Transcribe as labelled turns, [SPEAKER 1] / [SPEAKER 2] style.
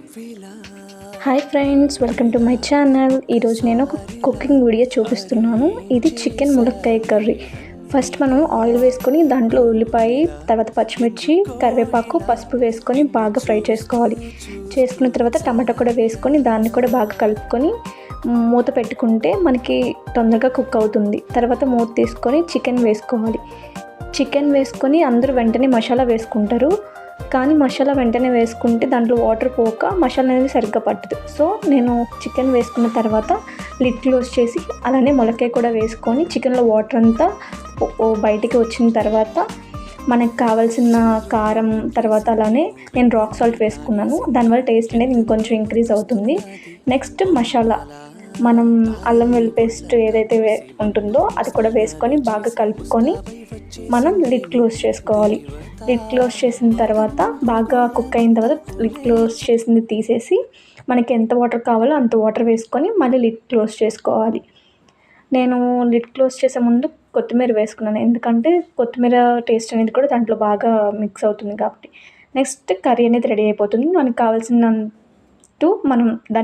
[SPEAKER 1] Hi friends, welcome to my channel. ఈరోజు నేను ఒక కుకింగ్ వీడియో చూపిస్తున్నాను. ఇది చికెన్ ములక్కాయ కర్రీ. ఫస్ట్ మనం ఆయిల్ వేసుకొని దాంట్లో ఉల్లిపాయ, తర్వాత పచ్చిమిర్చి, కరివేపాకు, పసుపు వేసుకొని బాగా ఫ్రై చేసుకోవాలి. చేసుకున్న తర్వాత టమాటా కూడా వేసుకొని దాన్ని కూడా బాగా కలుపుకొని మూత పెట్టుకుంటే మనకి తొందరగా కుక్ అవుతుంది. తర్వాత మూత తీసుకొని చికెన్ వేసుకోవాలి. చికెన్ వేసుకొని అందరూ వెంటనే మసాలా వేసుకుంటారు, కానీ మసాలా వెంటనే వేసుకుంటే దాంట్లో వాటర్ పోక మసాలా అనేది సరిగ్గా పట్టదు. సో నేను చికెన్ వేసుకున్న తర్వాత లిడ్ క్లోజ్ చేసి అలానే ములక్కాయ కూడా వేసుకొని చికెన్లో వాటర్ అంతా బయటికి వచ్చిన తర్వాత మనకు కావాల్సిన కారం, తర్వాత అలానే నేను రాక్ సాల్ట్ వేసుకున్నాను. దానివల్ల టేస్ట్ అనేది ఇంకొంచెం ఇంక్రీజ్ అవుతుంది. నెక్స్ట్ మసాలా, మనం అల్లం వెల్లుల్లి పేస్ట్ ఏదైతే ఉంటుందో అది కూడా వేసుకొని బాగా కలుపుకొని మనం లిడ్ క్లోజ్ చేసుకోవాలి. లిడ్ క్లోజ్ చేసిన తర్వాత బాగా కుక్ అయిన తర్వాత లిడ్ క్లోజ్ చేసింది తీసేసి మనకి ఎంత వాటర్ కావాలో అంత వాటర్ వేసుకొని మళ్ళీ లిడ్ క్లోజ్ చేసుకోవాలి. నేను లిడ్ క్లోజ్ చేసే ముందు కొత్తిమీర వేసుకున్నాను, ఎందుకంటే కొత్తిమీర టేస్ట్ అనేది కూడా దాంట్లో బాగా మిక్స్ అవుతుంది కాబట్టి. నెక్స్ట్ కర్రీ అనేది రెడీ అయిపోతుంది. మనకు కావాల్సినంత మనం